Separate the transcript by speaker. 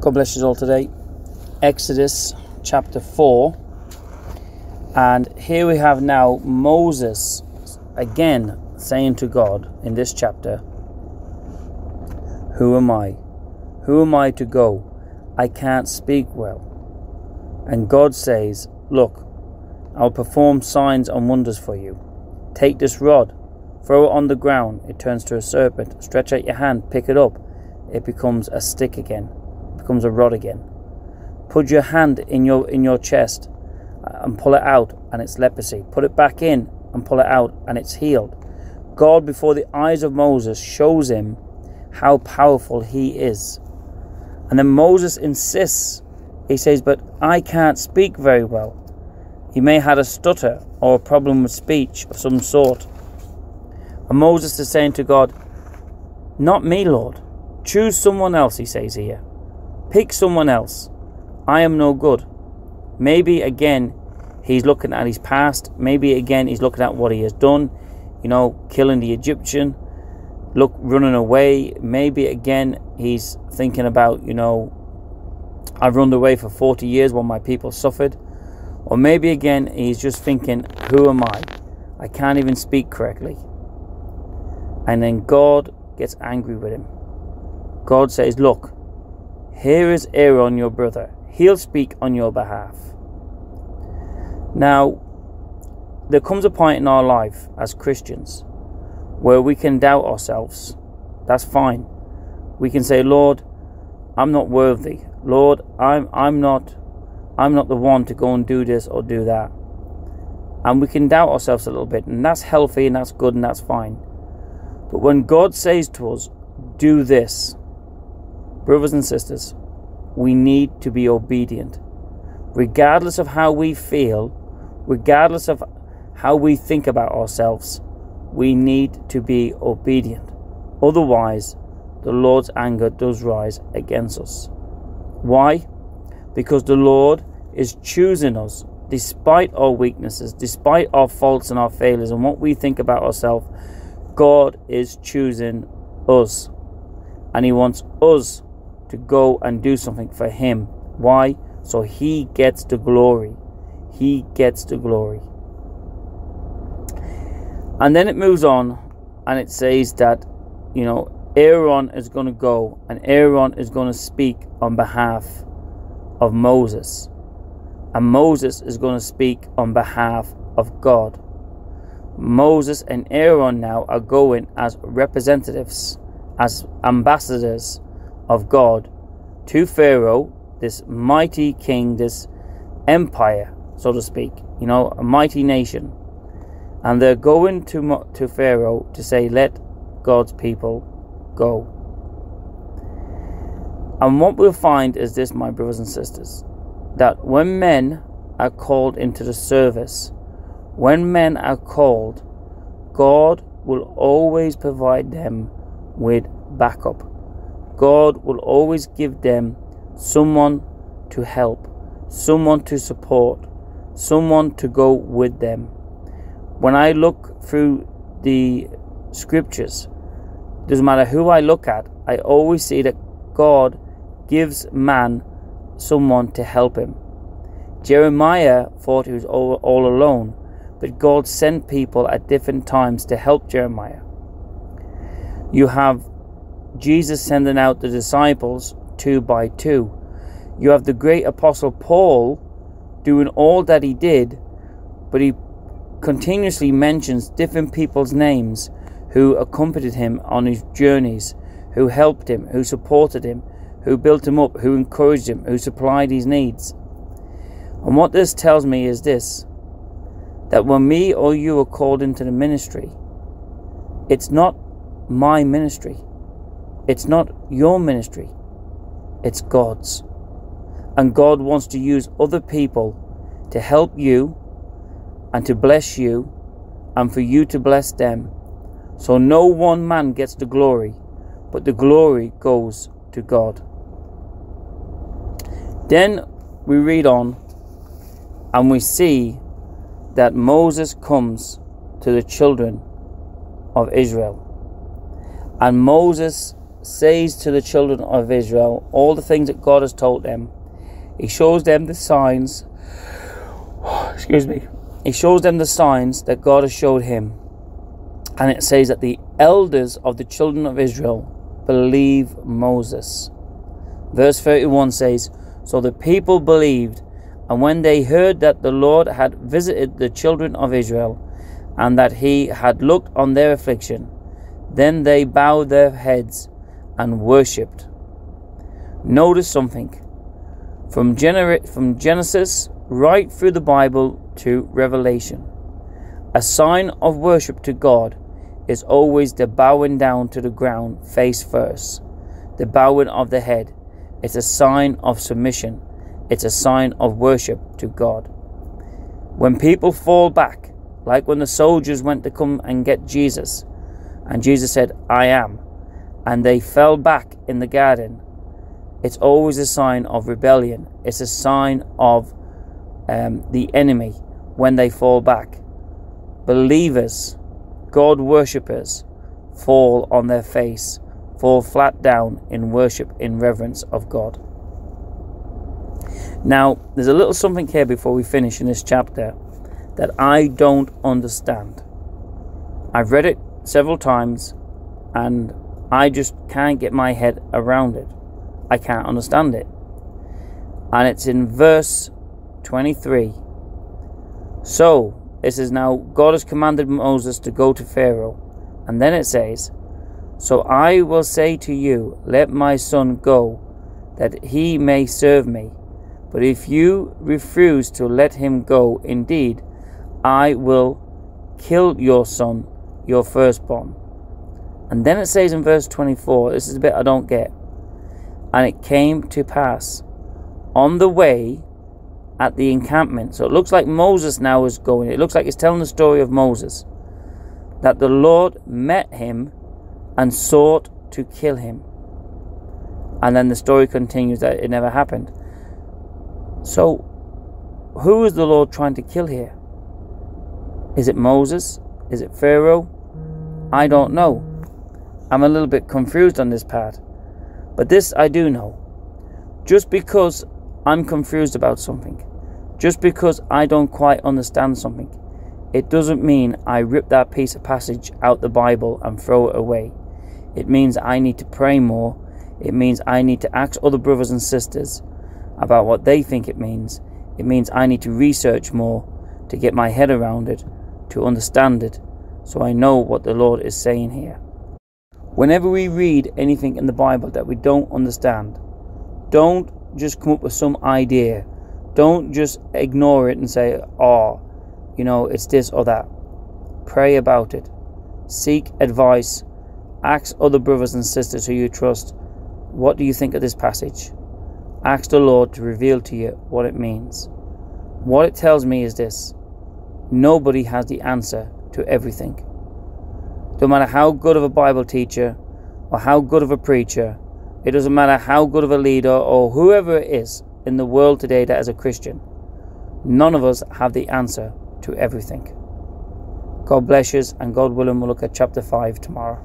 Speaker 1: God bless you all today. Exodus chapter 4. And here we have now Moses again saying to God in this chapter, "Who am I? Who am I to go? I can't speak well." And God says, "Look, I'll perform signs and wonders for you. Take this rod, throw it on the ground, it turns to a serpent. Stretch out your hand, pick it up, it becomes a stick again, it becomes a rod again. Put your hand in your chest and pull it out, and it's leprosy. Put it back in and pull it out, and it's healed." God, before the eyes of Moses, shows him how powerful he is. And then Moses insists. He says, "But I can't speak very well." He may have had a stutter or a problem with speech of some sort. And Moses is saying to God, "Not me, Lord. Choose someone else," he says here. "Pick someone else. I am no good." Maybe again he's looking at his past. Maybe again he's looking at what he has done. Killing the Egyptian. Running away. Maybe again he's thinking about, I've run away for 40 years while my people suffered. Or maybe again he's just thinking, who am I? I can't even speak correctly. And then God gets angry with him. God says, "Look, here is Aaron, your brother. He'll speak on your behalf." Now, there comes a point in our life as Christians where we can doubt ourselves. That's fine. We can say, "Lord, I'm not worthy. Lord, I'm not the one to go and do this or do that." And we can doubt ourselves a little bit, and that's healthy and that's good and that's fine. But when God says to us, "Do this," brothers and sisters, we need to be obedient. Regardless of how we feel, regardless of how we think about ourselves, we need to be obedient. Otherwise, the Lord's anger does rise against us. Why? Because the Lord is choosing us despite our weaknesses, despite our faults and our failures and what we think about ourselves. God is choosing us, and he wants us to go and do something for him. Why? So he gets the glory. He gets the glory. And then it moves on and it says that, Aaron is going to go and Aaron is going to speak on behalf of Moses. And Moses is going to speak on behalf of God. Moses and Aaron now are going as representatives, as ambassadors of God to Pharaoh, this mighty king, this empire, so to speak, a mighty nation. And they're going to Pharaoh to say, "Let God's people go." And what we'll find is this, my brothers and sisters, that when men are called into the service, when men are called, God will always provide them with backup. God will always give them someone to help, someone to support, someone to go with them. When I look through the scriptures, doesn't matter who I look at, I always see that God gives man someone to help him. Jeremiah thought he was all alone, but God sent people at different times to help Jeremiah. You have Jesus sending out the disciples 2 by 2. You have the great apostle Paul doing all that he did, but he continuously mentions different people's names who accompanied him on his journeys, who helped him, who supported him, who built him up, who encouraged him, who supplied his needs. And what this tells me is this, that when me or you are called into the ministry, it's not my ministry, it's not your ministry, it's God's. And God wants to use other people to help you and to bless you and for you to bless them. So no one man gets the glory, but the glory goes to God. Then we read on and we see that Moses comes to the children of Israel. And Moses says to the children of Israel all the things that God has told them. He shows them the signs. Excuse me. He shows them the signs that God has showed him. And it says that the elders of the children of Israel believe Moses. Verse 31 says, so the people believed, and when they heard that the Lord had visited the children of Israel, and that he had looked on their affliction, then they bowed their heads and worshipped. Notice something. From Genesis right through the Bible to Revelation, a sign of worship to God is always the bowing down to the ground face first, the bowing of the head. It's a sign of submission. It's a sign of worship to God. When people fall back, like when the soldiers went to come and get Jesus, and Jesus said, I am, and they fell back in the garden, it's always a sign of rebellion. It's a sign of the enemy when they fall back. Believers, God worshippers, fall on their face, fall flat down in worship, in reverence of God. Now, there's a little something here before we finish in this chapter that I don't understand. I've read it several times and I just can't get my head around it. I can't understand it. And it's in verse 23. So, this is now, God has commanded Moses to go to Pharaoh. And then it says, so I will say to you, let my son go, that he may serve me. But if you refuse to let him go, indeed, I will kill your son, your firstborn. And then it says in verse 24, this is a bit I don't get. And it came to pass on the way at the encampment. So it looks like Moses now is going. It looks like it's telling the story of Moses. That the Lord met him and sought to kill him. And then the story continues that it never happened. So, who is the Lord trying to kill here? Is it Moses? Is it Pharaoh? I don't know. I'm a little bit confused on this part. But this I do know. Just because I'm confused about something, just because I don't quite understand something, it doesn't mean I rip that piece of passage out the Bible and throw it away. It means I need to pray more. It means I need to ask other brothers and sisters about what they think it means. It means I need to research more to get my head around it, to understand it, so I know what the Lord is saying here. Whenever we read anything in the Bible that we don't understand, don't just come up with some idea. Don't just ignore it and say, oh, you know, it's this or that. Pray about it. Seek advice. Ask other brothers and sisters who you trust, what do you think of this passage? Ask the Lord to reveal to you what it means. What it tells me is this: nobody has the answer to everything. No matter how good of a Bible teacher or how good of a preacher, it doesn't matter how good of a leader or whoever it is in the world today that is a Christian, none of us have the answer to everything. God bless you, and God willing, we'll look at chapter 5 tomorrow.